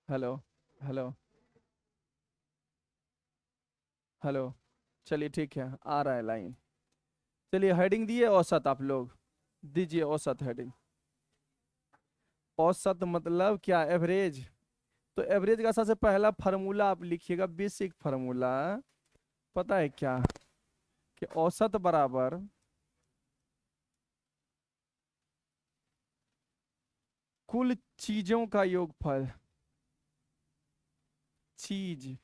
Hello. Hello. Hello. चलिए ठीक है, आ रहा है लाइन। चलिए हेडिंग दिए औसत, आप लोग दीजिए औसत हेडिंग। औसत मतलब क्या? एवरेज। तो एवरेज का सबसे पहला फार्मूला आप लिखिएगा, बेसिक फार्मूला। पता है क्या? कि औसत बराबर कुल चीजों का योगफल। चीज।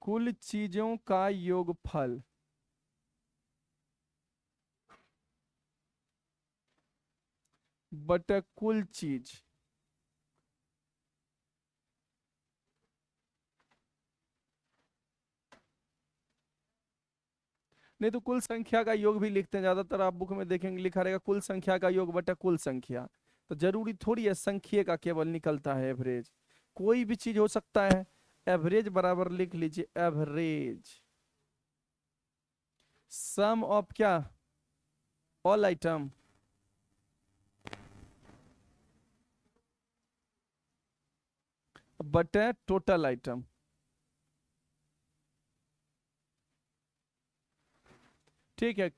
कुल चीजों का योगफल बटा कुल चीज। नहीं तो कुल संख्या का योग भी लिखते हैं, ज्यादातर आप बुक में देखेंगे लिखा रहेगा कुल संख्या का योग बटा कुल संख्या। तो जरूरी थोड़ी है संख्या का केवल निकलता है एवरेज। कोई भी चीज हो सकता है। एवरेज बराबर लिख लीजिए, एवरेज सम ऑफ क्या? ऑल आइटम बटे टोटल आइटम। ठीक है।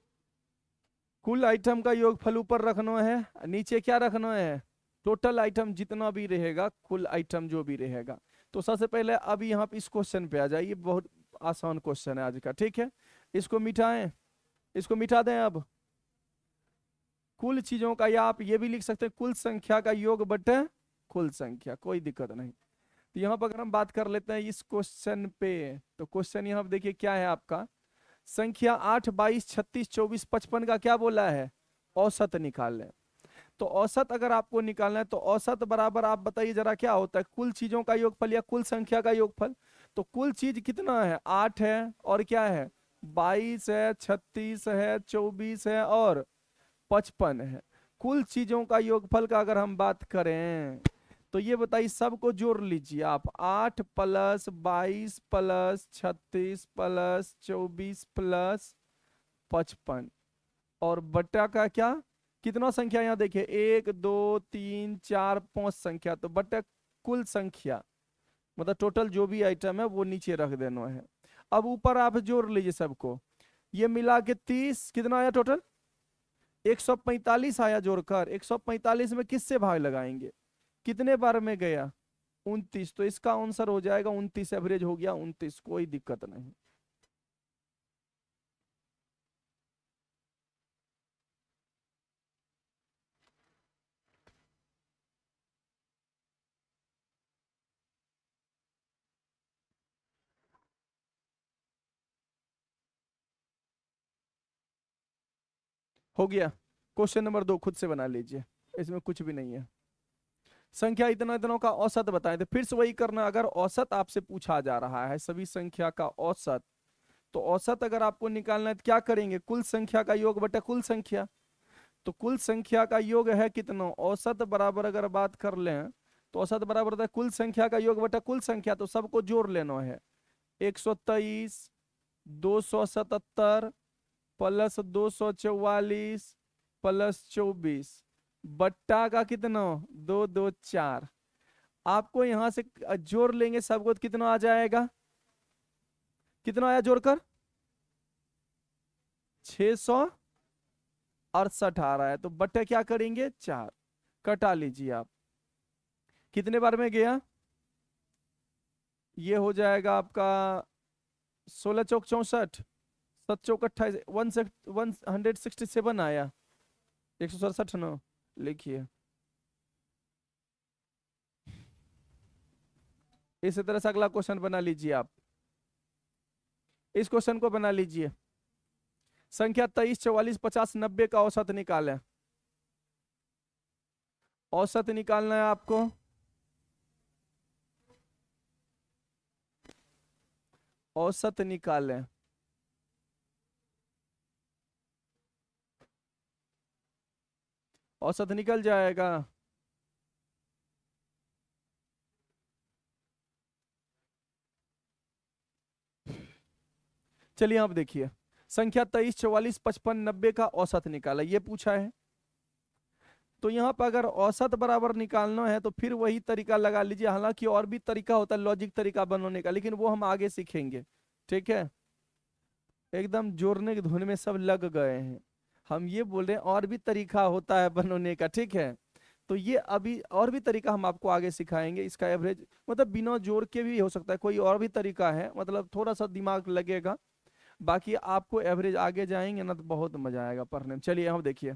कुल आइटम का योगफल ऊपर रखना है, नीचे क्या रखना है? टोटल आइटम जितना भी रहेगा, कुल आइटम जो भी रहेगा। तो सबसे पहले अब यहाँ पे इस क्वेश्चन पे आ जाइए, बहुत आसान क्वेश्चन है आज का, ठीक है। इसको मिटाएं, इसको मिटा दें अब। कुल चीजों का, या आप ये भी लिख सकते हैं कुल संख्या का योग बटे कुल संख्या, कोई दिक्कत नहीं। तो यहाँ पर अगर हम बात कर लेते हैं इस क्वेश्चन पे, तो क्वेश्चन यहाँ पे देखिए क्या है आपका। संख्या 8, 22, 36, 24, 55 का क्या बोला है? औसत निकाल लें। तो औसत अगर आपको निकालना है तो औसत बराबर आप बताइए जरा क्या होता है? कुल चीजों का योगफल या कुल संख्या का योगफल। तो कुल चीज कितना है? 8 है, और क्या है? 22 है, 36 है, 24 है, और 55 है। कुल चीजों का योगफल का अगर हम बात करें तो ये बताइए, सबको जोड़ लीजिए आप। 8 प्लस 22 प्लस 36 प्लस 24 प्लस 55, और बटा का क्या? कितना संख्या यहाँ देखिए, 1 2 3 4 5 संख्या, तो बटा कुल संख्या। मतलब टोटल जो भी आइटम है वो नीचे रख देना है। अब ऊपर आप जोड़ लीजिए सबको। ये मिला के 30 कितना आया टोटल? 145 आया जोड़कर। 145 में किससे भाग लगाएंगे? कितने बार में गया? 29। तो इसका आंसर हो जाएगा 29, एवरेज हो गया 29, कोई दिक्कत नहीं। हो गया। क्वेश्चन नंबर 2 खुद से बना लीजिए, इसमें कुछ भी नहीं है। संख्या इतना इतनों का औसत बताएं, तो फिर से वही करना। अगर औसत आपसे पूछा जा रहा है, सभी संख्या का औसत, तो औसत अगर आपको निकालना है तो क्या करेंगे? कुल संख्या का योग बटा कुल संख्या। तो कुल संख्या का योग है कितना? औसत बराबर अगर बात कर लें तो औसत बराबर होता है कुल संख्या का योग बटा कुल संख्या, तो सबको जोड़ लेना है। 123, 277 प्लस 244 प्लस 24, बट्टा का कितना? 224। आपको यहां से जोड़ लेंगे सबको तो कितना आ जाएगा? कितना आया जोड़कर? 668 आ रहा है। तो बट्टा क्या करेंगे? 4। कटा लीजिए आप। कितने बार में गया? ये हो जाएगा आपका 16 चौक 64, 7 चौक 28, 167 आया। 167 ना, लिखिए। इसी तरह से अगला क्वेश्चन बना लीजिए आप। इस क्वेश्चन को बना लीजिए। संख्या 23, 44, 50, 90 का औसत निकालें। औसत निकालना है आपको। औसत निकालें। औसत निकल जाएगा। चलिए आप देखिए, संख्या 23, 44, 55, 90 का औसत निकाला, ये पूछा है। तो यहाँ पर अगर औसत बराबर निकालना है तो फिर वही तरीका लगा लीजिए। हालांकि और भी तरीका होता है लॉजिक तरीका बनाने का, लेकिन वो हम आगे सीखेंगे। ठीक है, एकदम जोड़ने की धुन में सब लग गए हैं। हम ये बोल रहे हैं और भी तरीका होता है बनाने का। ठीक है, तो ये अभी और भी तरीका हम आपको आगे सिखाएंगे। इसका एवरेज मतलब बिना जोड़ के भी हो सकता है, कोई और भी तरीका है, मतलब थोड़ा सा दिमाग लगेगा। बाकी आपको एवरेज आगे जाएंगे ना तो बहुत मजा आएगा पढ़ने में। चलिए हम देखिए,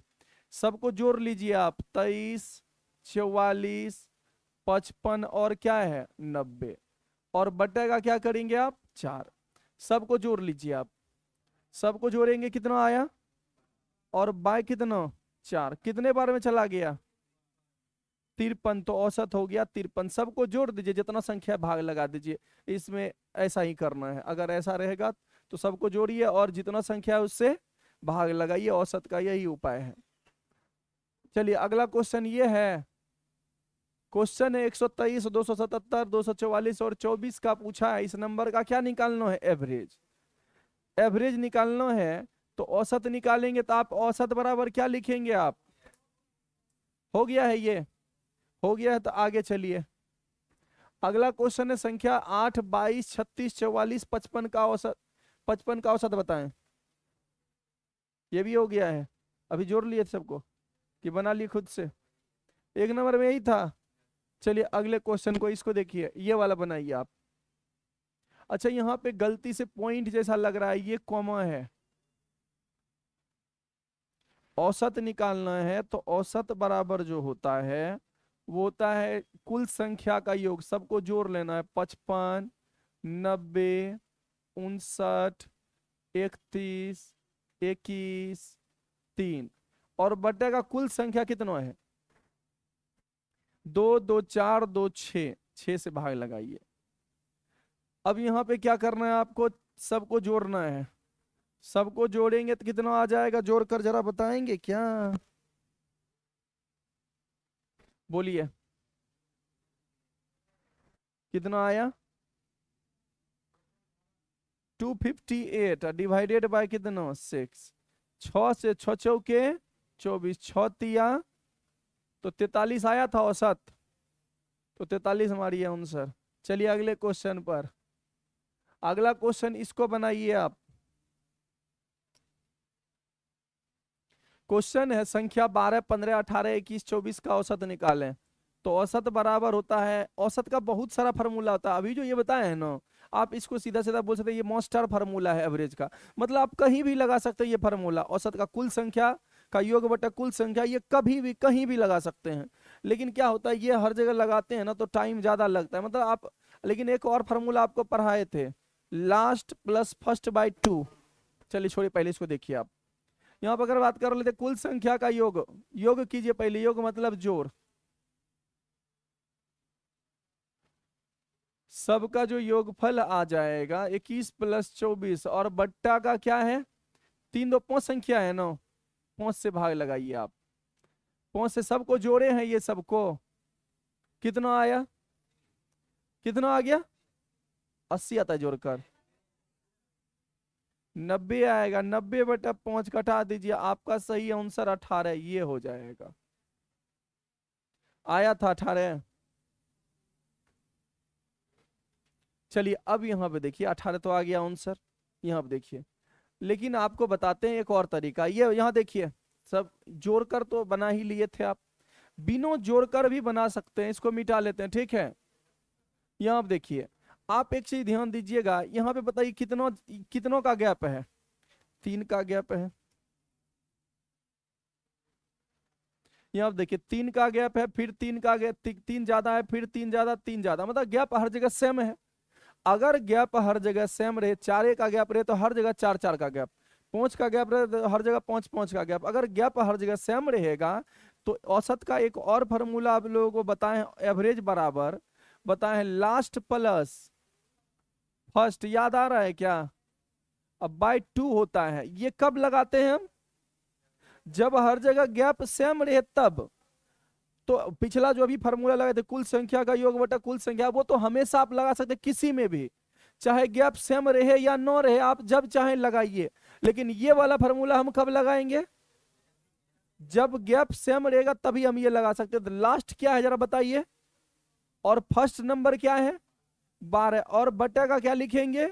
सबको जोड़ लीजिए आप। 23, 44, 55 और क्या है 90, और बटे का क्या करेंगे आप 4। सबको जोड़ लीजिए आप, सबको जोड़ेंगे कितना आया, और बाय कितना 4, कितने बार में चला गया 53, तो औसत हो गया 53। सबको जोड़ दीजिए, जितना संख्या भाग लगा दीजिए। इसमें ऐसा ही करना है, अगर ऐसा रहेगा तो सबको जोड़िए और जितना संख्या है उससे भाग लगाइए, औसत का यही उपाय है। चलिए अगला क्वेश्चन ये है, क्वेश्चन है 123, 277, 244 और 24 का पूछा है। इस नंबर का क्या निकालना है, एवरेज। एवरेज निकालना है तो औसत निकालेंगे, तो आप औसत बराबर क्या लिखेंगे आप, हो गया है ये, हो गया है तो आगे चलिए। अगला क्वेश्चन है संख्या 8, 22, 36, 44, 55 का औसत, 55 का औसत बताएं। ये भी हो गया है, अभी जोड़ लिए सबको कि बना लिए खुद से, एक नंबर में यही था। चलिए अगले क्वेश्चन को, इसको देखिए, ये वाला बनाइए आप। अच्छा यहाँ पे गलती से पॉइंट जैसा लग रहा है, ये कॉमा है। औसत निकालना है तो औसत बराबर जो होता है वो होता है कुल संख्या का योग। सबको जोड़ लेना है, 55, 90, 59, 31, 21, 3, और बटे का कुल संख्या कितना है 2, 2, 4, 2, 6, 6 से भाग लगाइए। अब यहाँ पे क्या करना है आपको, सबको जोड़ना है। सबको जोड़ेंगे तो कितना आ जाएगा, जोड़कर जरा बताएंगे क्या, बोलिए कितना आया 258 डिवाइडेड बाय कितना 6, 6 से 6 चौके 24, 6 तिया तो 43 आया था औसत, तो 43 हमारी आंसर। चलिए अगले क्वेश्चन पर, अगला क्वेश्चन इसको बनाइए आप। क्वेश्चन है संख्या 12, 15, 18, 21, 24 का औसत निकालें। तो औसत बराबर होता है, औसत का बहुत सारा फार्मूला होता है। अभी जो ये बताए हैं ना, आप इसको सीधा सीधा बोल सकते हैं ये मास्टर फार्मूला है एवरेज का। मतलब आप कहीं भी लगा सकते हैं ये फार्मूला, औसत का कुल संख्या का योग बटा कुल संख्या, ये कभी भी कहीं भी लगा सकते हैं। लेकिन क्या होता है, ये हर जगह लगाते हैं ना तो टाइम ज्यादा लगता है, मतलब आप। लेकिन एक और फार्मूला आपको पढ़ाए थे, लास्ट प्लस फर्स्ट बाई 2। चलिए छोड़िए, पहले इसको देखिए आप। यहाँ पर अगर बात कर लेते कुल संख्या का योग, योग कीजिए पहले, योग मतलब जोड़। सबका जो योगफल आ जाएगा 21 प्लस 24, और बट्टा का क्या है 3, 2, 5 संख्या है ना, 5 से भाग लगाइए आप। 5 से सबको जोड़े हैं, ये सबको कितना आया, कितना आ गया 80 आता है जोड़कर 90 आएगा। 90 बटा 5 घटा दीजिए, आपका सही आंसर 18, ये हो जाएगा। आया था 18। चलिए अब यहाँ पे देखिए 18 तो आ गया आंसर, यहाँ पे देखिए। लेकिन आपको बताते हैं एक और तरीका, ये यहाँ देखिए, सब जोड़कर तो बना ही लिए थे आप, बिना जोड़कर भी बना सकते हैं। इसको मिटा लेते हैं, ठीक है। यहाँ आप देखिए, आप एक चीज ध्यान दीजिएगा, यहाँ पे बताइए कितनों कितनों का गैप है, 3 का गैप है। यहाँ आप देखिए 3 का गैप है, फिर 3 का गैप, 3 ज्यादा है, फिर 3 ज्यादा, 3 ज्यादा, मतलब गैप हर जगह सेम है। अगर गैप हर जगह सेम रहे, 4 का गैप रहे तो हर जगह 4, 4 का गैप, 5 का गैप रहे तो हर जगह 5, 5 का गैप। अगर गैप हर जगह सेम रहेगा तो औसत का एक और फॉर्मूला आप लोगों को बताएं, एवरेज बराबर बताएं लास्ट प्लस फर्स्ट, याद आ रहा है क्या। अब बाय 2 होता है, ये कब लगाते हैं हम, जब हर जगह गैप सेम रहे तब। तो पिछला जो भी फार्मूला लगाए थे कुल संख्या का योग बटा कुल संख्या, वो तो हमेशा आप लगा सकते किसी में भी, चाहे गैप सेम रहे या न रहे, आप जब चाहे लगाइए। लेकिन ये वाला फार्मूला हम कब लगाएंगे, जब गैप सेम रहेगा तभी हम ये लगा सकते हैं। तो लास्ट क्या है जरा बताइए, और फर्स्ट नंबर क्या है 12, और बटे का क्या लिखेंगे,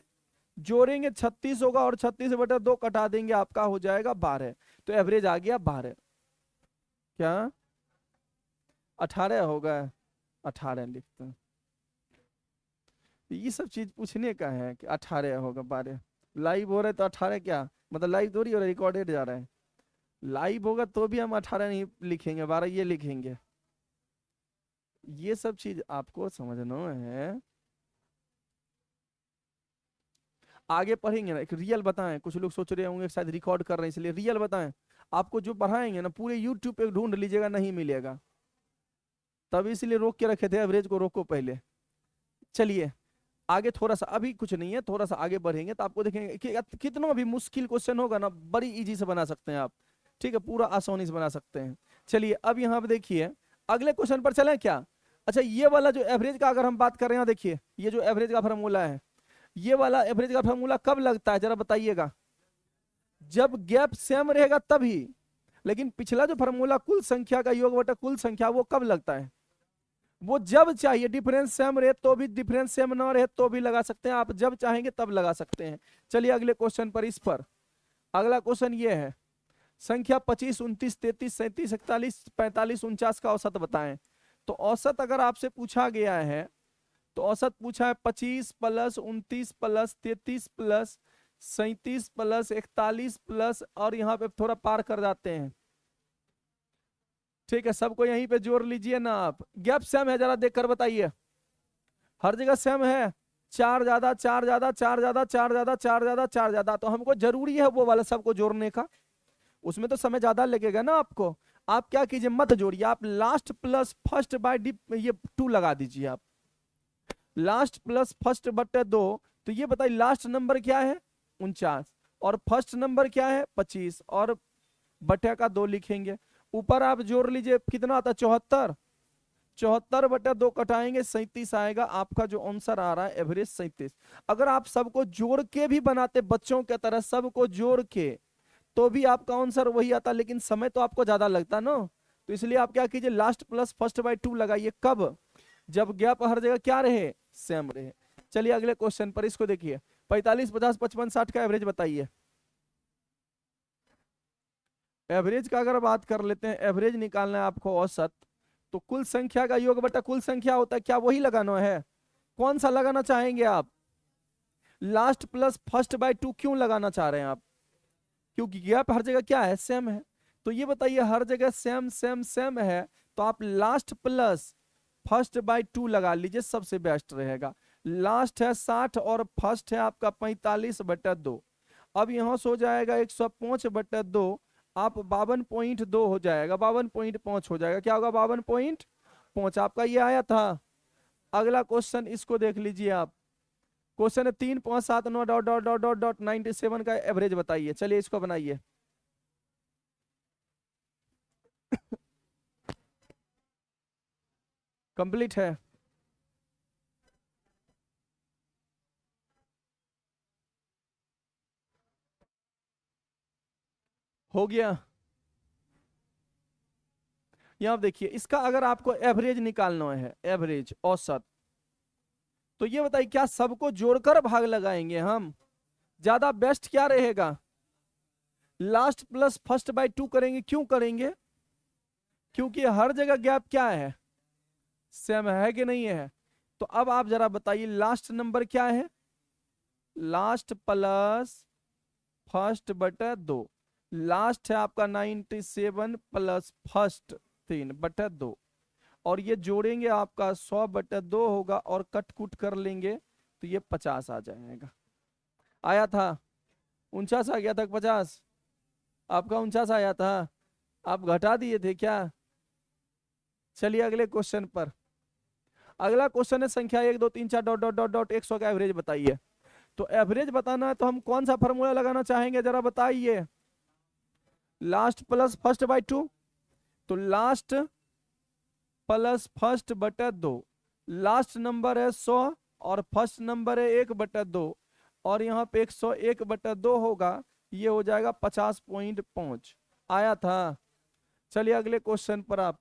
जोड़ेंगे 36 होगा, और 36 बटे 2 कटा देंगे, आपका हो जाएगा 12। तो एवरेज आ गया 12, क्या 18 होगा, 18 लिखते हैं। ये सब चीज पूछने का है कि 18 होगा 12, लाइव हो रहा है तो 18 क्या मतलब, लाइव थोड़ी हो रहा है, रिकॉर्डेड जा रहा है। लाइव होगा तो भी हम 18 नहीं लिखेंगे, 12 ये लिखेंगे। ये सब चीज आपको समझना है। आगे पढ़ेंगे ना, एक रियल बताएं, कुछ लोग सोच रहे होंगे शायद रिकॉर्ड कर रहे हैं इसलिए, रियल बताएं। आपको जो पढ़ाएंगे ना पूरे यूट्यूब पे ढूंढ लीजिएगा, नहीं मिलेगा, तब इसलिए रोक के रखे थे, एवरेज को रोको पहले। चलिए आगे थोड़ा सा, अभी कुछ नहीं है, थोड़ा सा आगे बढ़ेंगे तो आपको देखेंगे कि कितना भी मुश्किल क्वेश्चन होगा ना, बड़ी इजी से बना सकते हैं आप, ठीक है, पूरा आसानी से बना सकते हैं। चलिए अब यहाँ पे देखिए, अगले क्वेश्चन पर चलें क्या। अच्छा ये वाला जो एवरेज का अगर हम बात कर रहे हैं, देखिए ये जो एवरेज का फार्मूला है, ये वाला एवरेज का फार्मूला कब लगता है जरा बताइएगा, जब गैप सेम रहेगा तभी। लेकिन पिछला जो फार्मूला कुल संख्या का योग बटा कुल संख्या, वो कब लगता है, वो जब चाहिए, डिफरेंस सेम रहे तो भी, डिफरेंस सेम ना रहे तो भी लगा सकते हैं आप, जब चाहेंगे तब लगा सकते हैं। चलिए अगले क्वेश्चन पर, इस पर अगला क्वेश्चन ये है, संख्या 25, 29, 33, 37, 41, 45, 49 का औसत बताएं। तो औसत अगर आपसे पूछा गया है, तो औसत पूछा है 25 plus 29 plus 33 plus 37 plus 41 plus, और यहाँ पे थोड़ा पार कर जाते हैं, ठीक है, सबको यहीं पे जोड़ लीजिए ना आप। गैप सेम है जरा देख कर बताइए, हर जगह सेम है, 4 ज्यादा 4 ज्यादा 4 ज्यादा 4 ज्यादा 4 ज्यादा 4 ज्यादा, तो हमको जरूरी है वो वाला सबको जोड़ने का, उसमें तो समय ज्यादा लगेगा ना आपको। आप क्या कीजिए, मत जोड़िए, आप last plus first by D ये 2 लगा दीजिए आप, लास्ट प्लस फर्स्ट बटे 2। तो ये बताइए लास्ट नंबर क्या है 49, और फर्स्ट नंबर क्या है 25, और बटे का 2 लिखेंगे, ऊपर आप जोड़ लीजिए कितना आता है 74, 74 बटे 2 कटाएंगे 37 आएगा, आपका जो आंसर आ रहा है एवरेज 37। अगर आप सबको जोड़ के भी बनाते बच्चों की तरह, सबको जोड़ के, तो भी आपका आंसर वही आता, लेकिन समय तो आपको ज्यादा लगता ना। तो इसलिए आप क्या कीजिए, लास्ट प्लस फर्स्ट बाय 2 लगाइए, कब, जब गैप हर जगह क्या रहे, सेम रहे। चलिए अगले क्वेश्चन पर, इसको देखिए, 45, 50, 55, 60 का एवरेज बताइए। एवरेज का अगर बात कर लेते हैं, एवरेज निकालना है आपको औसत, तो कुल संख्या का योग बटा कुल संख्या होता है, क्या वही लगाना है, कौन सा लगाना चाहेंगे आप, लास्ट प्लस फर्स्ट बाय 2 क्यों लगाना चाह रहे हैं आप, क्योंकि गैप हर जगह क्या है, सेम है। तो ये बताइए हर जगह सेम सेम सेम है, तो आप लास्ट प्लस फर्स्ट बाय 2 लगा लीजिए, सबसे बेस्ट रहेगा। लास्ट है 60 और फर्स्ट है आपका 45 बटा 2, अब यहां से हो जाएगा 105 बटा 2, आप 52.2 हो जाएगा, 52.5 हो जाएगा, क्या होगा 52.5, आपका ये आया था। अगला क्वेश्चन इसको देख लीजिए आप, क्वेश्चन है 3, 5, 7, 9 dot dot dot dot dot 97 का एवरेज बताइए। चलिए इसको बनाइए। कंप्लीट है, हो गया। यहां देखिए, इसका अगर आपको एवरेज निकालना है, एवरेज औसत, तो ये बताइए क्या सबको जोड़कर भाग लगाएंगे हम, ज्यादा बेस्ट क्या रहेगा, लास्ट प्लस फर्स्ट बाय 2 करेंगे, क्यों करेंगे, क्योंकि हर जगह गैप क्या है, सेम है कि नहीं है। तो अब आप जरा बताइए लास्ट नंबर क्या है, लास्ट प्लस फर्स्ट बटा 2, लास्ट है आपका 97 प्लस फर्स्ट 3 बटा 2, और ये जोड़ेंगे आपका 100 बटा 2 होगा, और कट कुट कर लेंगे तो ये 50 आ जाएगा। आया था 49 आ गया था 50, आपका 49 आया था, आप घटा दिए थे क्या। चलिए अगले क्वेश्चन पर, अगला क्वेश्चन है संख्या 1, 2, 3, 4 डॉट डॉट डॉट डॉट 100 का एवरेज बताइए। तो एवरेज बताना है तो हम कौन सा फॉर्मूला लगाना चाहेंगे जरा बताइए, लास्ट प्लस फर्स्ट बाय 2, तो लास्ट प्लस फर्स्ट बटा 2, लास्ट नंबर है 100 और फर्स्ट नंबर है 1 बटा 2, और यहाँ पे 101 बटा 2 होगा, ये हो जाएगा 50.5, आया था। चलिए अगले क्वेश्चन पर आप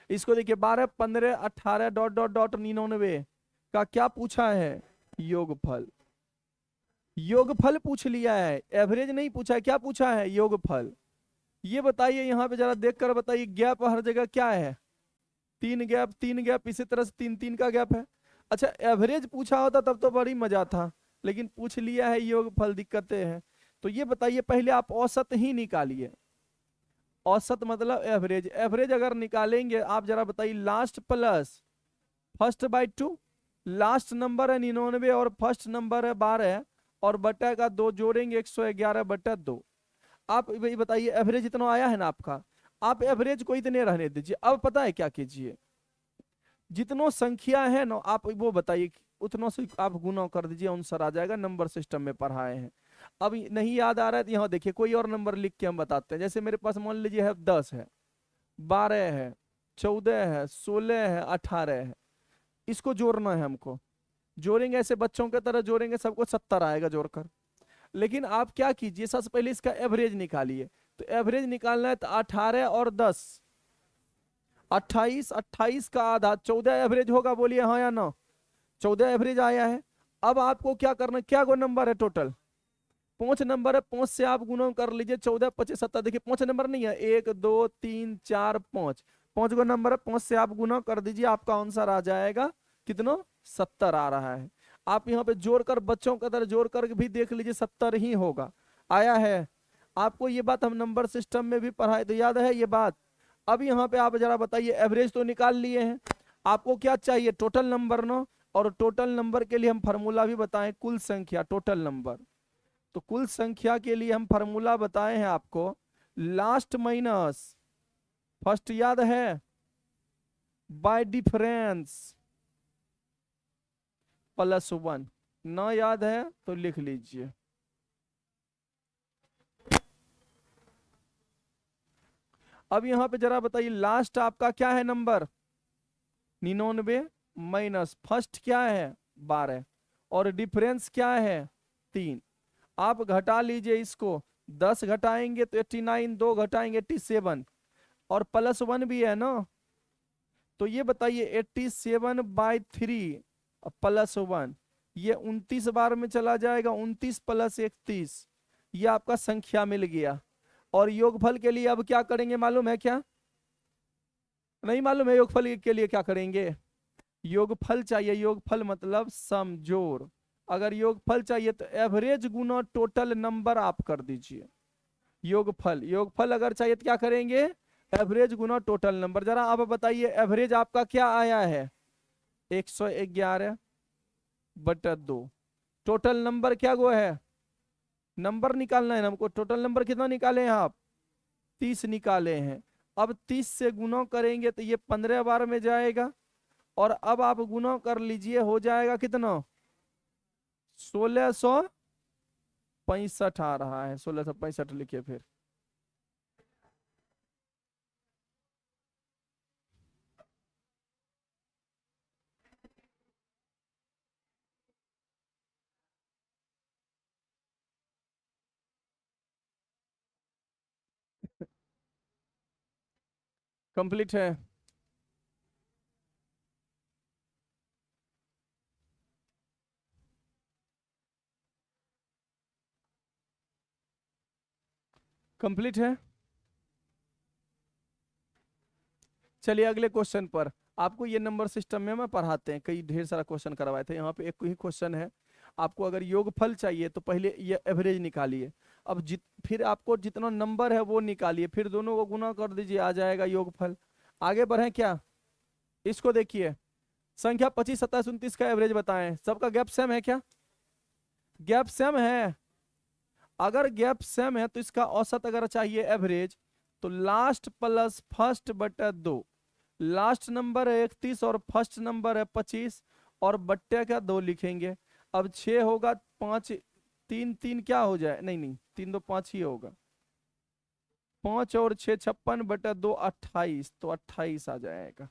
इसको देखिए, 12 15 18 डॉट डॉट डॉट 99 का क्या पूछा है? योगफल। योगफल पूछ लिया है, एवरेज नहीं पूछा है। क्या पूछा है? योगफल। ये बताइए यहाँ पे जरा देख कर बताइए, गैप हर जगह क्या है? 3 गैप 3 गैप, इसी तरह से 3 3 का गैप है। अच्छा, एवरेज पूछा होता तब तो बड़ी मजा था, लेकिन पूछ लिया है योगफल, दिक्कतें हैं। तो ये बताइए, पहले आप औसत ही निकालिए। औसत मतलब एवरेज। एवरेज अगर निकालेंगे आप, जरा बताइए, last plus first by 2। Last number है 99 और फर्स्ट नंबर है 12, और बटा का 2 जोड़ेंगे 111/2। आप ये बताइए, एवरेज इतना आया है ना आपका। आप एवरेज को इतने रहने दीजिए। अब पता है क्या कीजिए, जितनों संख्या है ना आप वो बताइए, उतनों से आप गुना कर दीजिए, आंसर आ जाएगा। नंबर सिस्टम में पढ़ाए हैं। अब नहीं याद आ रहा है तो यहाँ देखिए, कोई और नंबर लिख के हम बताते हैं। जैसे मेरे पास मान लीजिए है 10 है, 12 है, 14 है, 16 है, 18 है। इसको जोड़ना है हमको। जोड़ेंगे ऐसे बच्चों की तरह जोड़ेंगे, सबको 70 आएगा जोड़कर। लेकिन आप क्या कीजिए, सबसे पहले इसका एवरेज निकालिए। तो एवरेज निकालना है तो 18 और 10, 28। 28 का आधा 14 एवरेज होगा, बोलिए हाँ या ना। 14 एवरेज आया है। अब आपको क्या करना, क्या गो नंबर है टोटल? 5 नंबर है। 5 से आप गुना कर लीजिए, 14 25 70। देखिए 5 नंबर नहीं है, 1 2 3 4 5, 5 गो नंबर है। 5 से आप गुना कर दीजिए, आपका आंसर आ जाएगा कितना? 70 आ रहा है। आप यहाँ पे जोड़कर बच्चों का तरह जोड़ कर भी देख लीजिए, 70 ही होगा। आया है। आपको ये बात हम नंबर सिस्टम में भी पढ़ाए, तो याद है ये बात। अब यहाँ पे आप जरा बताइए, एवरेज तो निकाल लिए हैं, आपको क्या चाहिए? Total number no. और टोटल नंबर के लिए हम फार्मूला भी बताएं, कुल संख्या टोटल नंबर। तो कुल संख्या के लिए हम फार्मूला बताए हैं आपको, लास्ट माइनस फर्स्ट, याद है? Bye difference plus 1। ना याद है तो लिख लीजिए। अब यहां पे जरा बताइए, लास्ट आपका क्या है नंबर? 99 माइनस फर्स्ट क्या है? 12, और डिफरेंस क्या है? 3। आप घटा लीजिए इसको। 10 घटाएंगे तो 89, 2 घटाएंगे 87, और +1 भी है ना। तो ये बताइए, 87/3 +1, ये 29 बार में चला जाएगा। 29 + 31, ये आपका संख्या मिल गया। और योगफल के लिए अब क्या करेंगे मालूम है क्या? नहीं मालूम है? योगफल के लिए क्या करेंगे? योगफल चाहिए। योगफल मतलब समजोड़। अगर योगफल चाहिए तो एवरेज गुना टोटल नंबर आप कर दीजिए। योगफल, योगफल अगर चाहिए तो क्या करेंगे? एवरेज गुना टोटल नंबर। जरा आप बताइए, एवरेज आपका क्या आया है? 111/2। टोटल नंबर क्या गो है? नंबर निकालना है ना हमको। टोटल नंबर कितना निकाले हैं आप? 30 निकाले हैं। अब 30 से गुना करेंगे तो ये 15 बार में जाएगा। और अब आप गुना कर लीजिए, हो जाएगा कितना? 1665 आ रहा है। 1665 लिखिए फिर। कंप्लीट है। कंप्लीट है। चलिए अगले क्वेश्चन पर। आपको ये नंबर सिस्टम में मैं पढ़ाते हैं, कई ढेर सारा क्वेश्चन करवाए थे। यहाँ पे एक ही क्वेश्चन है। आपको अगर योगफल चाहिए तो पहले ये एवरेज निकालिए। अब फिर आपको जितना नंबर है वो निकालिए, फिर दोनों को गुना कर दीजिए, आ जाएगा योगफल। आगे बढ़े क्या? इसको देखिए, संख्या 25 27 29 का एवरेज बताएं। सबका गैप सेम है क्या? गैप सेम है। अगर गैप सेम है तो इसका औसत अगर चाहिए एवरेज, तो लास्ट प्लस फर्स्ट/2। लास्ट नंबर है 31 और फर्स्ट नंबर है 25, और बट्टे का 2 लिखेंगे। अब 6 होगा, 5 3 3 क्या हो जाए? नहीं नहीं, 3 2 5 ही होगा। 5 और 6 56/2 28, तो 28 आ जाएगा।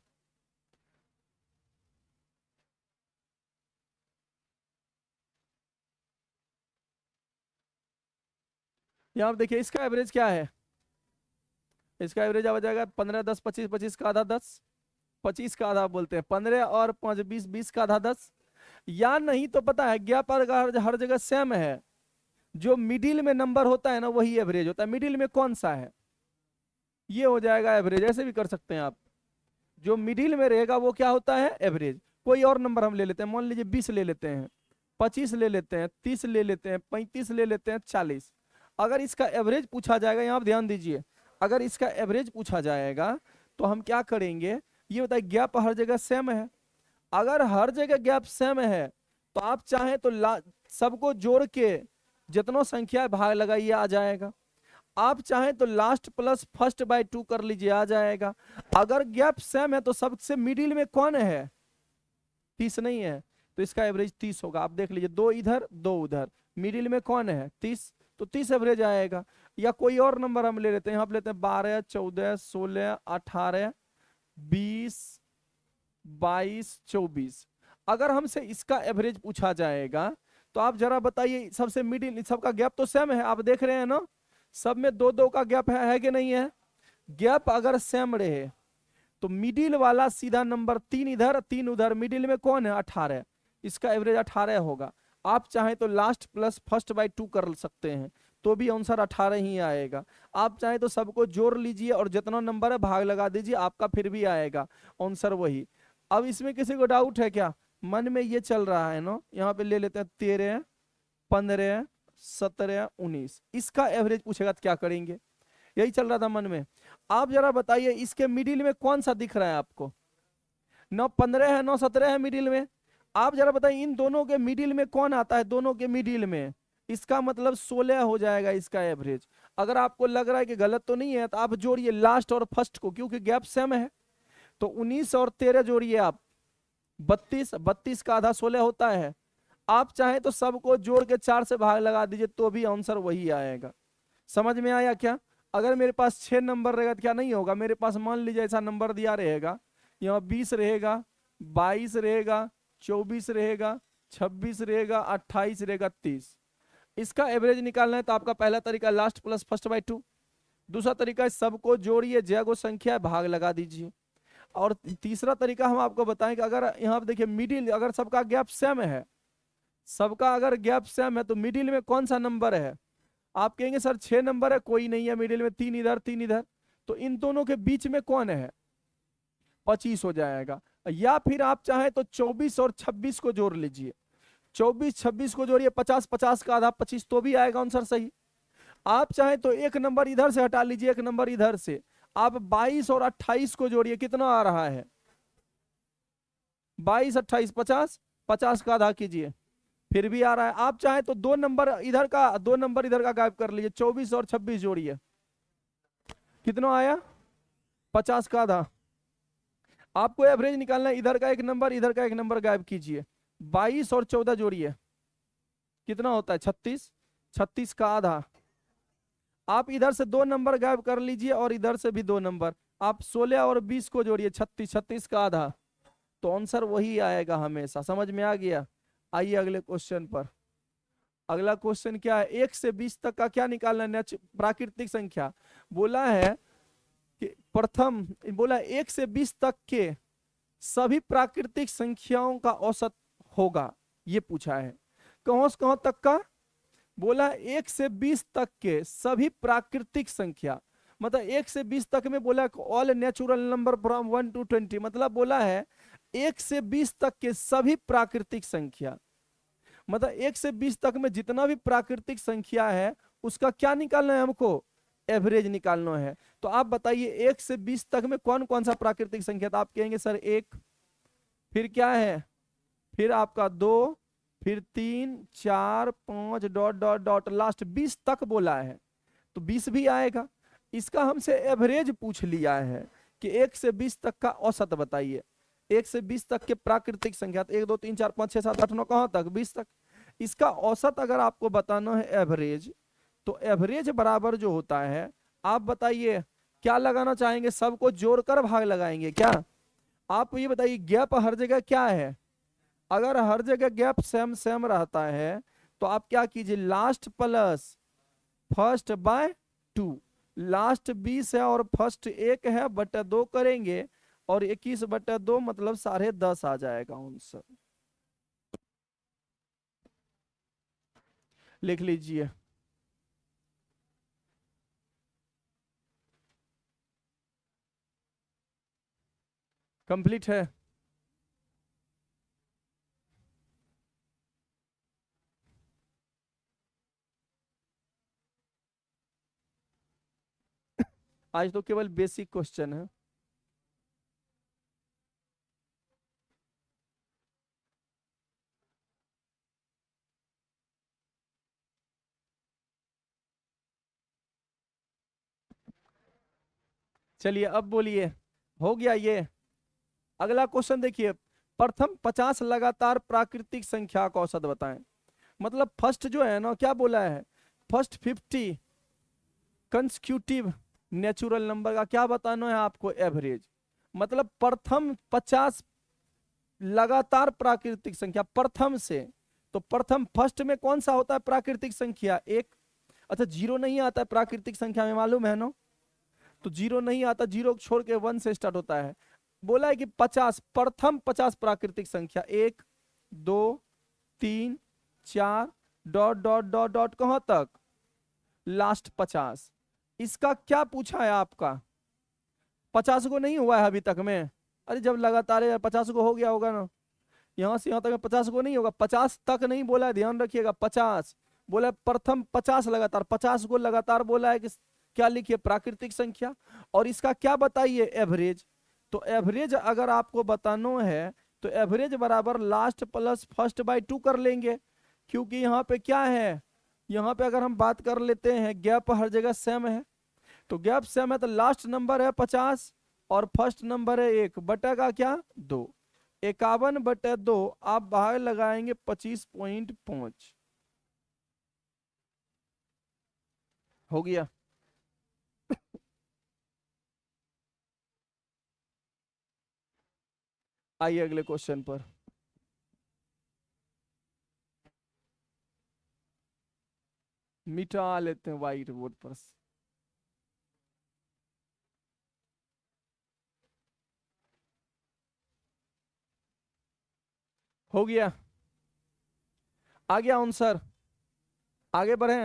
यहाँ देखिए, इसका एवरेज क्या है? इसका एवरेज आ जाएगा 15 10 25, 25 का आधा 10, 25 का आधा बोलते हैं 15 और 5 20, 20 का आधा 10। या नहीं तो पता है गैप अगर हर जगह सेम है, जो मिडिल में नंबर होता है ना वही एवरेज होता है। मिडिल में कौन सा है, ये हो जाएगा एवरेज। ऐसे भी कर सकते हैं आप, जो मिडिल में रहेगा वो क्या होता है, एवरेज। कोई और नंबर हम ले लेते हैं, मान लीजिए 20 ले लेते हैं, 25 ले लेते हैं, 30 ले लेते हैं, 35 ले लेते हैं, 40। अगर इसका एवरेज पूछा जाएगा, यहाँ आप ध्यान दीजिए, अगर इसका एवरेज पूछा जाएगा तो हम क्या करेंगे, ये बताइए गैप हर जगह सेम है। अगर हर जगह गैप सेम है तो आप चाहें तो सबको जोड़ के जितना संख्या भाग लगाइए आ जाएगा। आप चाहें तो लास्ट प्लस फर्स्ट बाय 2 कर लीजिए आ जाएगा। अगर गैप सेम है तो सबसे मिडिल में कौन है, 30 नहीं है, तो इसका एवरेज 30 होगा। आप देख लीजिए, 2 इधर 2 उधर, मिडिल में कौन है 30, तो 30 एवरेज आएगा। या कोई और नंबर हम ले लेते हैं, यहाँ पे लेते हैं 12 14 16 18 20 22 24। अगर हमसे इसका एवरेज पूछा जाएगा तो आप जरा बताइए, सबसे मिडिल, सबका गैप तो सेम है, आप देख रहे हैं ना, सब में 2 2 का गैप है कि नहीं है। गैप अगर सेम रहे तो मिडिल वाला सीधा नंबर 3 इधर 3 उधर, मिडिल में कौन है 18, इसका एवरेज 18 होगा। आप चाहें तो लास्ट प्लस फर्स्ट बाय 2 कर सकते हैं तो भी आंसर 18 ही आएगा। आप चाहें तो सबको जोड़ लीजिए और जितना नंबर है भाग लगा दीजिए, आपका फिर भी आएगा आंसर वही। अब इसमें किसी को डाउट है क्या, मन में ये चल रहा है ना, यहाँ पे ले लेते हैं 13 15 17 19, इसका एवरेज पूछेगा तो क्या करेंगे, यही चल रहा था मन में। आप जरा बताइए इसके मिडिल में कौन सा दिख रहा है आपको, 9 15 है 9 17 है मिडिल में। आप जरा बताइए इन दोनों के मिडिल में कौन आता है, दोनों के मिडिल में, इसका मतलब 16 हो जाएगा इसका एवरेज। अगर आपको लग रहा है कि गलत तो नहीं है तो आप जोड़िए लास्ट और फर्स्ट को, क्योंकि गैप सेम है, तो 19 और 13 जोड़िए आप, 32, 32 का आधा 16 होता है। आप चाहें तो सबको जोड़ के 4 से भाग लगा दीजिए तो भी आंसर वही आएगा। समझ में आया क्या। अगर मेरे पास 6 नंबर रहेगा तो क्या नहीं होगा, मेरे पास मान लीजिए ऐसा नंबर दिया रहेगा, यहाँ 20 रहेगा, 22 रहेगा, 24 रहेगा, 26 रहेगा, 28 रहेगा, 30। इसका एवरेज निकालना है तो आपका पहला तरीका लास्ट प्लस फर्स्ट बाय 2, दूसरा तरीका है सबको जोड़िए, जय को संख्या भाग लगा दीजिए, और तीसरा तरीका हम आपको बताएं कि अगर यहाँ पे देखिए मिडिल, अगर सबका गैप सेम है, सबका अगर गैप सेम है तो मिडिल में कौन सा नंबर है। आप कहेंगे सर 6 नंबर है, कोई नहीं है मिडिल में, 3 इधर 3 इधर, तो इन दोनों के बीच में कौन है, 25 हो जाएगा। या फिर आप चाहें तो 24 और 26 को जोड़ लीजिए, 24 26 को जोड़िए, 50 50 का आधा 25, तो भी आएगा आंसर सही। आप चाहें तो एक नंबर इधर से हटा लीजिए, एक नंबर इधर से, आप 22 और 28 को जोड़िए, कितना आ रहा है 22 28 50, 50 का आधा कीजिए, फिर भी आ रहा है। आप चाहें तो 2 नंबर इधर का 2 नंबर इधर का गायब कर लीजिए, 24 और 26 जोड़िए, कितना आया 50 का आधा। आपको एवरेज निकालना है, इधर का एक नंबर इधर का एक नंबर गायब कीजिए, 22 और 14 जोड़िए, कितना होता है 36, 36 का आधा। आप इधर से 2 नंबर गायब कर लीजिए और इधर से भी 2 नंबर, आप 16 और 20 को जोड़िए, 36, 36 का आधा, तो आंसर वही आएगा हमेशा। समझ में आ गया। आइए अगले क्वेश्चन पर। अगला क्वेश्चन क्या है, 1 से 20 तक का क्या निकालना है, प्राकृतिक संख्या। बोला है कि प्रथम, बोला 1 से 20 तक के सभी प्राकृतिक संख्याओं का औसत होगा, ये पूछा है। कहां से कहां तक का, बोला 1 से 20 तक के सभी प्राकृतिक संख्या, मतलब 1 से 20 तक में बोला all natural number from 1 to 20, मतलब बोला है 1 से 20 तक के सभी प्राकृतिक संख्या, मतलब 1 से 20 तक में जितना भी प्राकृतिक संख्या है उसका क्या निकालना है हमको, एवरेज निकालना है। तो आप बताइए 1 से 20 तक में कौन कौन सा प्राकृतिक संख्या, तो आप कहेंगे सर 1, फिर क्या है, फिर आपका 2, फिर 3 4 5 डॉट डॉट डॉट, लास्ट 20 तक बोला है तो 20 भी आएगा। इसका हमसे एवरेज पूछ लिया है कि 1 से 20 तक का औसत बताइए, 1 से 20 तक के प्राकृतिक संख्या, तो 1 2 3 4 5 6 7 8 9 कहां तक 20 तक। इसका औसत अगर आपको बताना है एवरेज, तो एवरेज बराबर जो होता है, आप बताइए क्या लगाना चाहेंगे, सबको जोड़कर भाग लगाएंगे क्या। आप ये बताइए गैप हर जगह क्या है, अगर हर जगह गैप सेम सेम रहता है तो आप क्या कीजिए, last plus first by 2, last 20 है और फर्स्ट 1 है, बटा 2 करेंगे और 21 बटा 2 मतलब 10.5 आ जाएगा आंसर। लिख लीजिए। कंप्लीट है। आज तो केवल बेसिक क्वेश्चन है। चलिए अब बोलिए, हो गया ये। अगला क्वेश्चन देखिए, प्रथम 50 लगातार प्राकृतिक संख्या का औसत बताएं। मतलब फर्स्ट जो है ना, क्या बोला है, फर्स्ट 50 कंसेक्यूटिव नेचुरल नंबर का क्या बताना है आपको, एवरेज। मतलब प्रथम 50 लगातार प्राकृतिक संख्या प्रथम से, तो प्रथम फर्स्ट में कौन सा होता है प्राकृतिक संख्या, एक। अच्छा, जीरो नहीं आता है प्राकृतिक संख्या में, मालूम है ना, तो जीरो नहीं आता, जीरो छोड़ के 1 से स्टार्ट होता है। बोला है कि 50 प्रथम 50 प्राकृतिक संख्या, 1 2 3 4 डॉट डॉट डॉट डॉट कहां तक, लास्ट 50। इसका क्या पूछा है आपका, 50 को नहीं हुआ है अभी तक में। अरे जब लगातार 50 को हो गया होगा ना, यहां से यहां तक में 50 को नहीं होगा, 50 तक नहीं बोला है, ध्यान रखिएगा। 50 बोला है प्रथम 50 लगातार, 50 को लगातार बोला है कि क्या लिखिए, प्राकृतिक संख्या। और इसका क्या बताइए, एवरेज। तो एवरेज अगर आपको बताना है तो एवरेज बराबर लास्ट प्लस फर्स्ट बाय 2 कर लेंगे, क्योंकि यहाँ पे क्या है, यहाँ पे अगर हम बात कर लेते हैं गैप हर जगह सेम है, तो गैप सेम है तो लास्ट नंबर है 50 और फर्स्ट नंबर है 1 बटा का क्या 2, 51 बटा 2 आप बाहर लगाएंगे 25.5 हो गया। आइए अगले क्वेश्चन पर। मिटा लेते हैं व्हाइट बोर्ड पर। हो गया, आ गया आंसर। आगे बढ़े।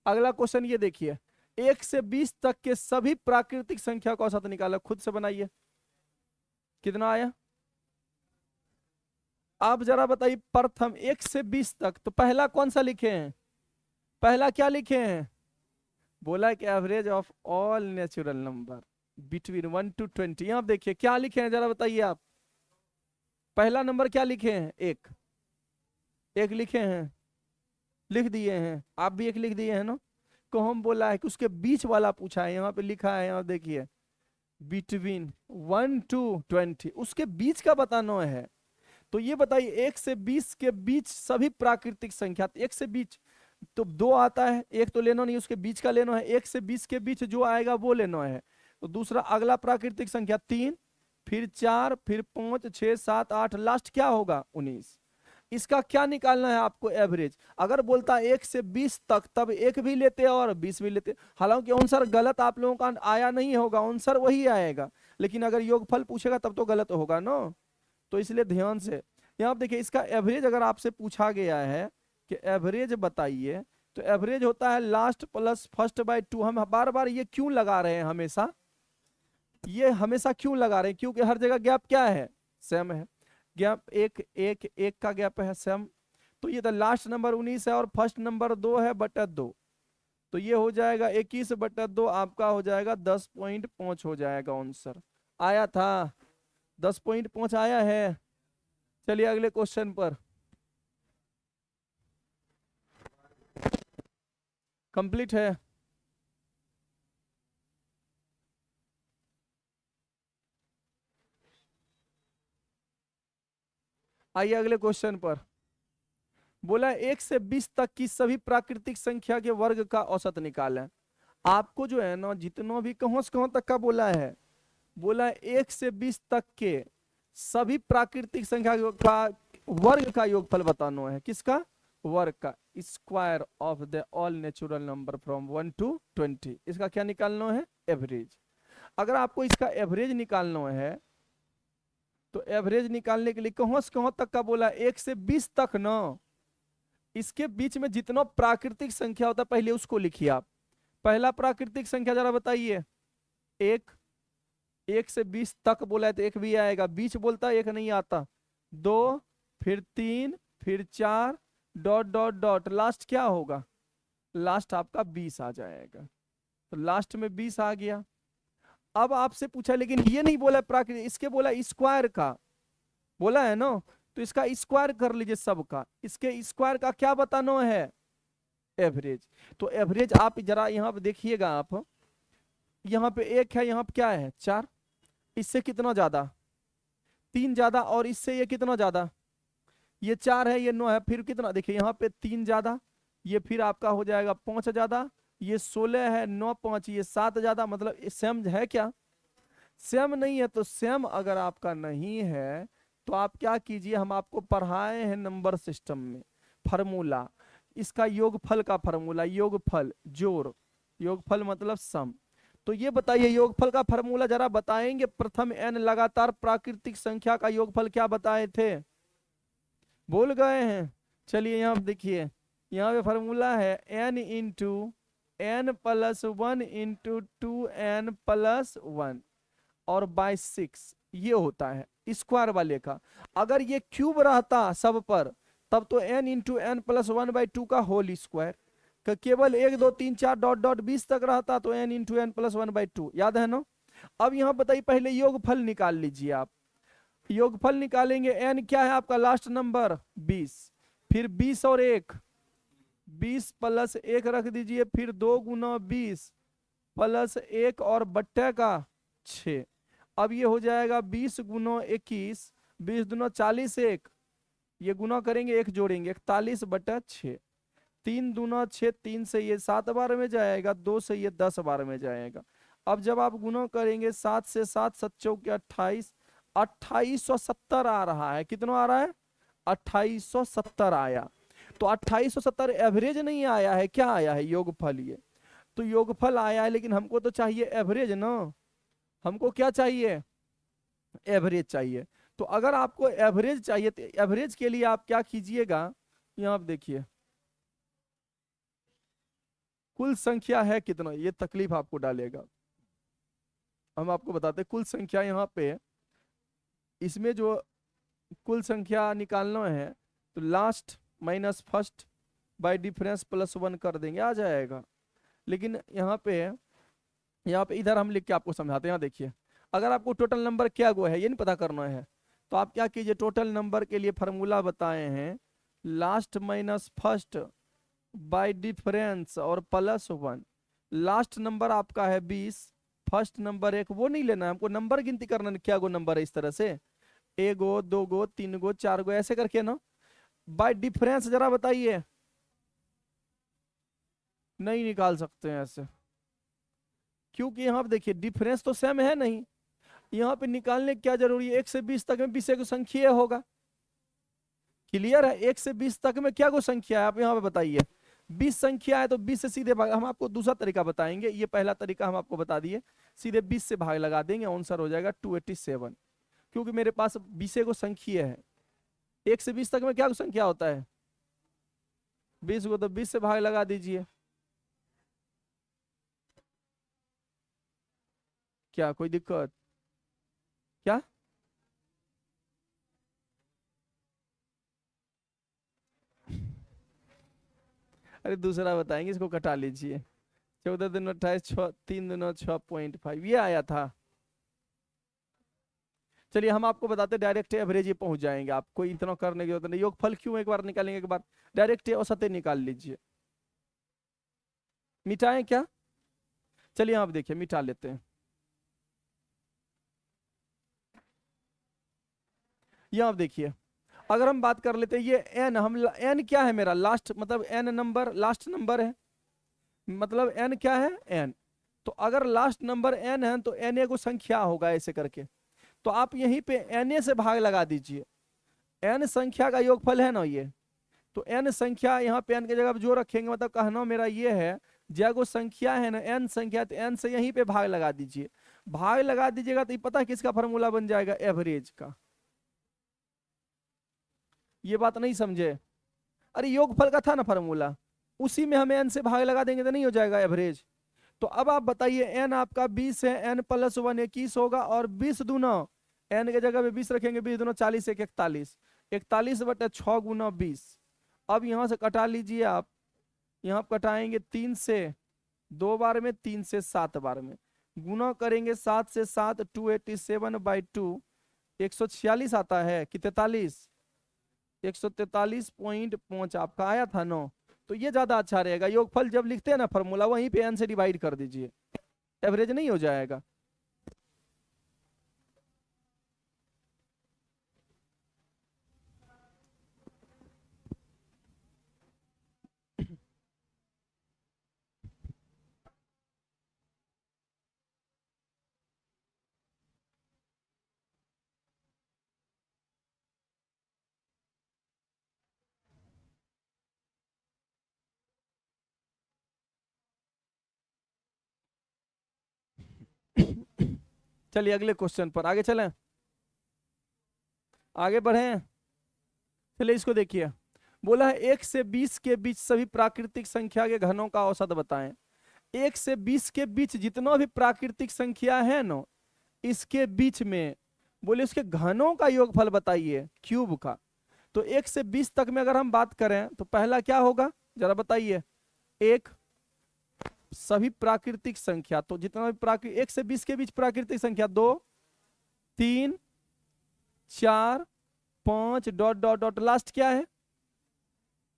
अगला क्वेश्चन ये देखिए, 1 से 20 तक के सभी प्राकृतिक संख्या का औसत निकाला, खुद से बनाइए। कितना आया, आप जरा बताइए। प्रथम 1 से 20 तक, तो पहला कौन सा लिखे हैं, पहला क्या लिखे हैं, बोला कि average of all natural number between 1 to 20। यहां देखिए क्या लिखे हैं, जरा बताइए आप। पहला नंबर क्या लिखे हैं, एक, एक लिखे हैं, लिख दिए हैं, आप भी एक लिख दिए हैं ना। को हम बोला है कि उसके बीच वाला पूछा है, यहाँ पे लिखा है, यहाँ देखिए बिटवीन 1 to 20, उसके बीच का बताना है। तो ये बताइए 1 से 20 के बीच सभी प्राकृतिक संख्या, 1 से 20 तो 2 आता है, एक तो लेना नहीं, उसके बीच का लेना है, 1 से 20 के बीच जो आएगा वो लेना है। तो दूसरा अगला प्राकृतिक संख्या 3, फिर 4, फिर 5 6 7 8, लास्ट क्या होगा 19। इसका क्या निकालना है आपको, एवरेज। अगर बोलता 1 से 20 तक तब 1 भी लेते और 20 भी लेते, हालांकि आंसर गलत आप लोगों का आया नहीं होगा, आंसर वही आएगा, लेकिन अगर योगफल पूछेगा तब तो गलत होगा ना। तो इसलिए ध्यान से यहाँ देखिए, इसका एवरेज अगर आपसे पूछा गया है कि एवरेज बताइए, तो एवरेज होता है लास्ट प्लस फर्स्ट बाय 2। हम बार बार ये क्यों लगा रहे हैं, हमेशा ये हमेशा क्यों लगा रहे हैं, क्योंकि हर जगह गैप क्या है, सेम है। गैप एक एक एक का गैप है सेम। तो ये तो लास्ट नंबर 19 है और फर्स्ट नंबर 2 है बटा 2, तो ये हो जाएगा 21 बटा 2, आपका हो जाएगा 10.5 हो जाएगा आंसर। आया था 10.5 आया है। चलिए अगले क्वेश्चन पर। कंप्लीट है। आइए अगले क्वेश्चन पर। बोला 1 से 20 तक की सभी प्राकृतिक संख्या के वर्ग का औसत निकालें। आपको जो है ना, जितना भी कहां से कहां तक का बोला है, बोला 1 से 20 तक के सभी प्राकृतिक संख्या का वर्ग का योगफल बताना है। किसका, वर्ग का square of the all natural number from 1 to 20। इसका क्या निकालना है? एवरेज। अगर आपको इसका एवरेज निकालना है तो एवरेज निकालने के लिए कहां से कहां तक का बोला? 1 से 20 तक ना। इसके बीच में जितना प्राकृतिक संख्या होता है पहले उसको लिखिए आप। पहला प्राकृतिक संख्या जरा बताइए। 1। 1 से 20 तक बोला है तो 1 भी आएगा, बीच बोलता है 1 नहीं आता। 2, फिर 3, फिर 4, डॉट डॉट डॉट, लास्ट क्या होगा? लास्ट आपका 20 आ जाएगा। तो लास्ट में 20 आ गया। अब आपसे पूछा लेकिन ये नहीं बोला प्राकृतिक, इसके बोला स्क्वायर का बोला है ना, तो इसका स्क्वायर कर लीजिए सबका। इसके स्क्वायर का क्या बताना है? एवरेज। तो एवरेज आप जरा यहाँ पे देखिएगा, आप यहाँ पे 1 है, यहाँ पे क्या है? 4। इससे कितना ज्यादा? 3 ज्यादा, और इससे ये कितना ज्यादा? ये 4 है, ये 9 है, फिर कितना? देखिए यहाँ पे 3 ज्यादा, ये फिर आपका हो जाएगा 5 ज्यादा, ये 16 है, 9 5, ये 7 ज्यादा। मतलब सेम है क्या? सेम नहीं है। तो सेम अगर आपका नहीं है तो आप क्या कीजिए, हम आपको पढ़ाए हैं नंबर सिस्टम में फार्मूला, इसका योगफल का फार्मूला, योगफल जोड़, योगफल मतलब सम। तो ये बताइए योगफल का फार्मूला जरा बताएंगे। प्रथम n लगातार प्राकृतिक संख्या का योगफल क्या बताए थे? बोल गए हैं? चलिए यहाँ देखिए, यहाँ पे फार्मूला है n into n plus 1 into 2n plus 1 और बाय 6, ये होता है स्क्वायर वाले का। अगर ये क्यूब रहता सब पर तब तो n इंटू n प्लस 1/2 का होल स्क्वायर का केवल 1 2 3 4 डॉट डॉट 20 तक रहता तो n इंटू n प्लस 1/2, याद है ना? अब यहाँ बताइए, पहले योगफल निकाल लीजिए आप। योगफल निकालेंगे, n क्या है आपका? लास्ट नंबर 20, फिर 20 और 1, 20 प्लस 1 रख दीजिए, फिर 2 गुना 20 प्लस 1 और बट्टे का 6। अब ये हो जाएगा 20 गुना 21, 20 दुना 40, 1 ये गुना करेंगे 1 जोड़ेंगे 41/6, 3 दूना 6, 3 से ये 7 बार में जाएगा, 2 से ये 10 बार में जाएगा। अब जब आप गुना करेंगे 7 से 7 7 चौके 28, 2870 आ रहा है। कितना आ रहा है? 2870 आया। तो 2870 एवरेज नहीं आया है, क्या आया है? योगफल। ये तो योगफल आया है, लेकिन हमको तो चाहिए एवरेज ना। हमको क्या चाहिए? एवरेज चाहिए। तो अगर आपको एवरेज चाहिए तो एवरेज के लिए आप क्या कीजिएगा, यहाँ आप देखिए कुल संख्या है कितना, ये तकलीफ आपको डालेगा। हम आपको बताते कुल संख्या यहाँ पे, इसमें जो कुल संख्या निकालना है तो last minus first by difference plus 1 कर देंगे, आ जाएगा। लेकिन यहाँ पे इधर हम लिख के आपको समझाते हैं। यहाँ देखिए, अगर आपको टोटल नंबर क्या गो है ये नहीं पता करना है तो आप क्या कीजिए, टोटल नंबर के लिए फार्मूला बताए हैं last minus first by difference और प्लस 1। लास्ट नंबर आपका है 20, फर्स्ट नंबर 1, वो नहीं लेना है हमको, नंबर गिनती करना है क्या गो नंबर है इस तरह से, 1 गो 2 गो 3 गो 4 गो ऐसे करके ना। बाय डिफरेंस जरा बताइए, नहीं निकाल सकते हैं ऐसे, क्योंकि यहाँ पे देखिए डिफरेंस तो सेम है नहीं। यहाँ पे निकालने की क्या जरूरी है? 1 से 20 तक में 20 को संख्या होगा। क्लियर है? 1 से 20 तक में क्या को संख्या है आप यहाँ पे बताइए? 20 संख्या है तो 20 से सीधे भाग। हम आपको दूसरा तरीका बताएंगे, ये पहला तरीका हम आपको बता दिए, सीधे 20 से भाग लगा देंगे, आंसर हो जाएगा 287, क्योंकि मेरे पास 20 को संख्या है। 1 से 20 तक में क्या को संख्या होता है? 20 को, तो 20 से भाग लगा दीजिए। क्या कोई दिक्कत? क्या अरे दूसरा बताएंगे, इसको कटा लीजिए। 14 दिन 28, 3 दिन 6.5 ये आया था। चलिए हम आपको बताते डायरेक्ट एवरेज ही पहुंच जाएंगे, आप कोई इतना करने की जरूरत नहीं। योगफल क्यों एक बार निकालेंगे, एक बार डायरेक्ट औसतें निकाल लीजिए। मिटाएं क्या? चलिए आप देखिए मिटा लेते हैं। ये आप देखिए, अगर हम बात कर लेते हैं ये n, हम n क्या है मेरा? लास्ट मतलब n नंबर लास्ट नंबर है, मतलब n क्या है? n। तो अगर लास्ट नंबर n है तो n को संख्या होगा ऐसे करके, तो आप यहीं पे n से भाग लगा दीजिए। n संख्या का योगफल है ना ये, तो n संख्या यहाँ पे n की जगह पे जो रखेंगे, मतलब कहना मेरा ये है, जगह संख्या है ना n संख्या, तो n से यहीं पे भाग लगा दीजिए। भाग लगा दीजिएगा तो ये पता है किसका फॉर्मूला बन जाएगा, एवरेज का। ये बात नहीं समझे? अरे योगफल का था ना फॉर्मूला, उसी में हमें n से भाग लगा देंगे तो नहीं हो जाएगा एवरेज। तो अब आप बताइए, n आपका 20 है, n प्लस 1 21 होगा, और 20 दूना, n के जगह पे 20 रखेंगे, 20 दूना 40, 1 41, 41 बटे 6 गुना 20। अब यहां से कटा लीजिए आप, यहाँ कटाएंगे 3 से 2 बार में, 3 से 7 बार में, गुना करेंगे 7 से 7, 287/2, 146 आता है कि 43, 143.5 आपका आया था 9। तो ये ज्यादा अच्छा रहेगा, योगफल जब लिखते हैं ना फॉर्मूला, वहीं पे n से डिवाइड कर दीजिए, एवरेज नहीं हो जाएगा। चलिए अगले क्वेश्चन पर आगे चलें, आगे बढ़े। चलिए इसको देखिए, बोला है 1 से 20 के बीच सभी प्राकृतिक संख्या के घनों का औसत बताएं। 1 से 20 के बीच जितना भी प्राकृतिक संख्या है ना, इसके बीच में बोले उसके घनों का योगफल बताइए, क्यूब का। तो 1 से 20 तक में अगर हम बात करें तो पहला क्या होगा, जरा बताइए। एक, सभी प्राकृतिक संख्या, तो जितना भी प्राकृतिक 1 से 20 के बीच प्राकृतिक संख्या, 2 3 4 5 डॉट डॉट डॉट, लास्ट क्या है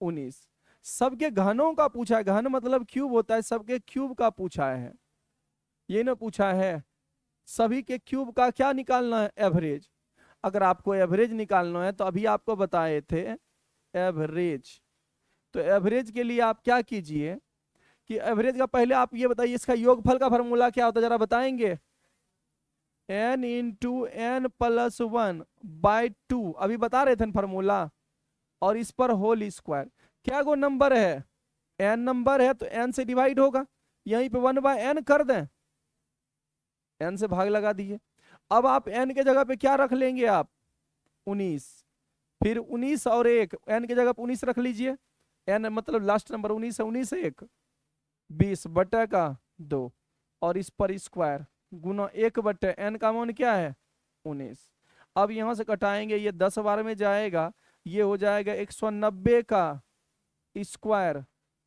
19। सबके घनों का पूछा है, घन मतलब क्यूब होता है, सबके क्यूब का पूछा है, ये ना पूछा है सभी के क्यूब का क्या निकालना है, एवरेज। अगर आपको एवरेज निकालना है तो अभी आपको बताए थे एवरेज। तो एवरेज के लिए आप क्या कीजिए कि एवरेज का पहले आप ये बताइए, इसका योगफल का फॉर्मूला क्या होता है, जरा बताएंगे। n इंटू एन प्लस 1/2, अभी बता रहे थे फॉर्मूला, और इस पर होल स्क्वायर। क्या गो नंबर है, n नंबर है तो n से डिवाइड होगा, यहीं पे 1/n कर दें, n से भाग लगा दीजिए। अब आप n के जगह पे क्या रख लेंगे आप, 19, फिर 19 और 1, n के जगह पे 19 रख लीजिए, n मतलब लास्ट नंबर 19 है, 19 1 20 बटे का 2, और इस पर स्क्वायर गुना 1 बटे n का मान क्या है 19। अब यहां से कटाएंगे, ये 10 बार में जाएगा, ये हो जाएगा 190 का स्क्वायर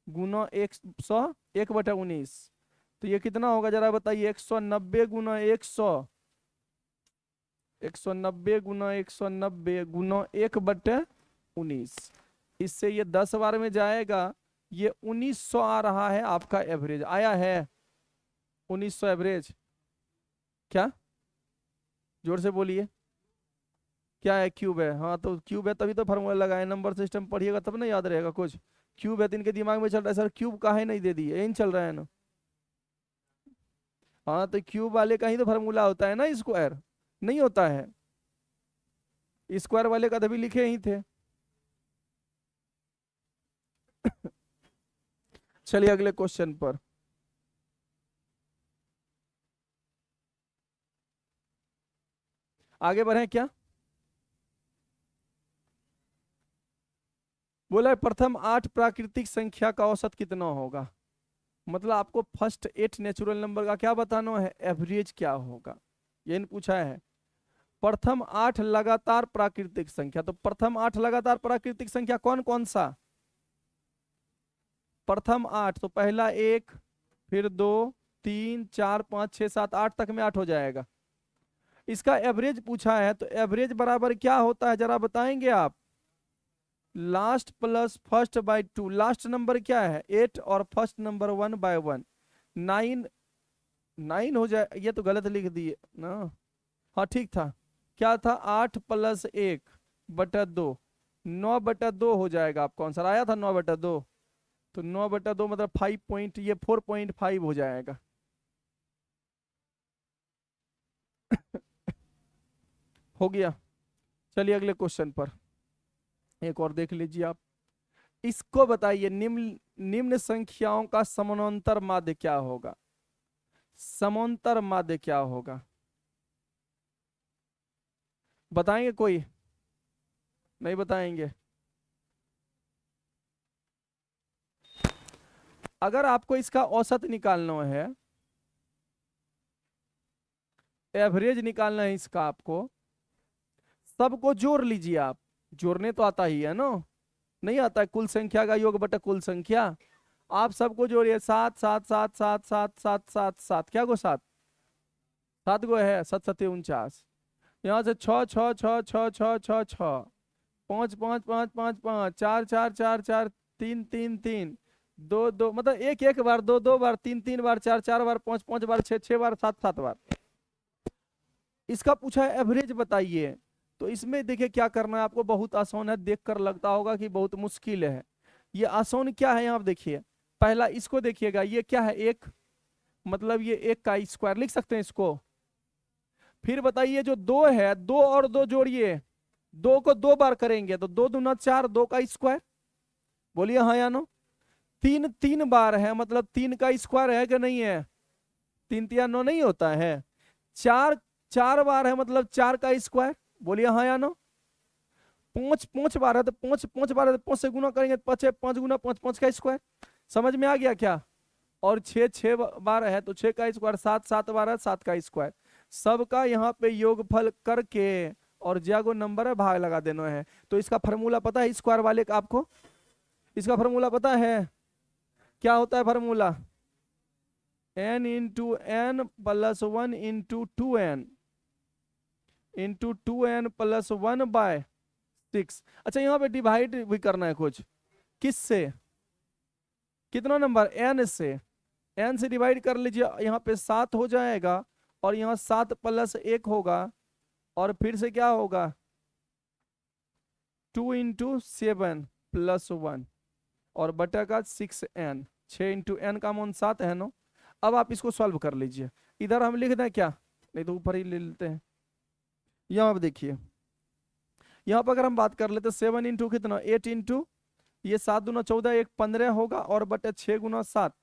गुना 1/19। तो ये कितना होगा जरा बताइए, 190 गुना 100, 190 गुना 190 गुना 1/19, इससे ये 10 बार में जाएगा, ये 1900 आ रहा है आपका एवरेज, आया है 1900 एवरेज। क्या, जोर से बोलिए, क्या है, क्यूब है। हाँ तो क्यूब है तभी तो फार्मूला लगाए, नंबर सिस्टम पढ़िएगा तब ना याद रहेगा कुछ। क्यूब है तो इनके दिमाग में चल रहा है, सर क्यूब काहे नहीं दे दिए, यही चल रहा है ना। हाँ तो क्यूब वाले का ही तो फार्मूला होता है ना, स्क्वायर नहीं होता है, स्क्वायर वाले का तभी लिखे ही थे। चलिए अगले क्वेश्चन पर, आगे बढ़े क्या। बोला है प्रथम 8 प्राकृतिक संख्या का औसत कितना होगा, मतलब आपको फर्स्ट 8 नेचुरल नंबर का क्या बताना है, एवरेज क्या होगा, ये पूछा है। प्रथम 8 लगातार प्राकृतिक संख्या, तो प्रथम 8 लगातार प्राकृतिक संख्या कौन कौन सा, प्रथम 8 तो पहला 1, फिर 2 3 4 5 6 7 8 तक में 8 हो जाएगा। इसका एवरेज पूछा है, तो एवरेज बराबर क्या होता है जरा बताएंगे आप, last plus first by 2, last number क्या है 8 और फर्स्ट नंबर 1/1, 9, 9 हो जाए, ये तो गलत लिख दिए ना, हाँ ठीक था, क्या था 8 प्लस 1/2, 9/2 हो जाएगा, आपको आंसर आया था 9/2, तो 9/2 मतलब 5 पॉइंट, ये 4.5 हो जाएगा। हो गया। चलिए अगले क्वेश्चन पर एक और देख लीजिए आप, इसको बताइए, निम्न निम्न संख्याओं का समानांतर माध्य क्या होगा? समांतर माध्य क्या होगा? बताएंगे कोई? नहीं बताएंगे? अगर आपको इसका औसत निकालना है, एवरेज निकालना है इसका आपको, सबको जोड़ लीजिए आप। जोड़ने तो आता ही है ना? नहीं आता है? कुल संख्या का योग बटा कुल संख्या। आप सबको जोड़िए, सात सात सात सात सात सात सात सात, क्या गो सात? सात गो है, 7 7 49। यहाँ से छ छ छ छ छ छ छ, पाँच पाँच पाँच पाँच पाँच, चार चार चार चार, तीन तीन तीन, दो दो, मतलब एक एक बार, दो दो बार, तीन तीन बार, चार चार बार, पाँच पाँच बार, छः छः बार, सात सात बार। इसका पूछा है एवरेज बताइए। तो इसमें देखिए क्या करना है आपको, बहुत आसान है, देखकर लगता होगा कि बहुत मुश्किल है। ये आसान क्या है, यहाँ देखिए। पहला इसको देखिएगा, ये क्या है? एक, मतलब ये एक का स्क्वायर लिख सकते हैं इसको। फिर बताइए जो दो है, दो और दो जोड़िए, दो को दो बार करेंगे तो दो दूना चार, दो का स्क्वायर। बोलिए हाँ या नो? तीन तीन बार है, मतलब तीन का स्क्वायर है कि नहीं है? तीन तिया नौ नहीं होता है? चार चार बार है, मतलब चार का स्क्वायर। बोलिए हाँ या नो? पांच पांच बार है तो पांच पांच बार है तो पांच से गुना करेंगे तो पांच, पांच गुना पांच, पांच का स्क्वायर। समझ में आ गया क्या? और छः छः बार है तो छः का स्क्वायर, सात सात बार है, सात का स्क्वायर। सबका यहाँ पे योगफल करके और ज्यागो नंबर है भाग लगा देना है। तो इसका फॉर्मूला पता है स्क्वायर वाले का आपको? इसका फॉर्मूला पता है? क्या होता है formula? n into N plus one into two N into two N plus one by six. अच्छा यहाँ पे डिवाइड भी करना है कुछ, किससे? कितना नंबर? n से। n से डिवाइड कर लीजिए, यहाँ पे 7 हो जाएगा और यहाँ 7 प्लस 1 होगा, और फिर से क्या होगा? 2 इंटू 7 प्लस 1 और बटा का 6n। 6 इंटू एन का मान 7 है ना? अब आप इसको सॉल्व कर लीजिए। इधर हम लिख दें क्या? नहीं तो ऊपर ही ले लेते हैं। यहाँ पे देखिए, यहाँ पर अगर हम बात कर लेते 7 इंटू कितना? 8 इंटू ये 7 दूना 14, एक 15 होगा, और बटे 6 गुना 7।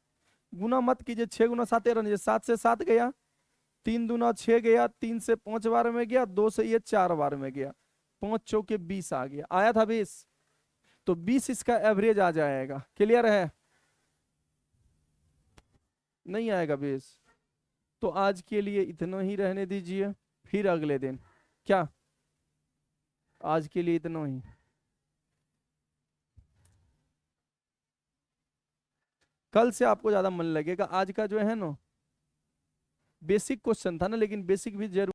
गुना मत कीजिए, 6 गुना 7 रन, 7 से 7 गया, 3 दूना 6 गया, 3 से 5 बार में गया, 2 से ये 4 बार में गया, 5 चौके 20 आ गया। आया था 20, तो 20 इसका एवरेज आ जाएगा। क्लियर है? नहीं आएगा 20? तो आज के लिए इतना ही रहने दीजिए, फिर अगले दिन। क्या? आज के लिए इतना ही। कल से आपको ज्यादा मन लगेगा। आज का जो है ना, बेसिक क्वेश्चन था ना, लेकिन बेसिक भी जरूर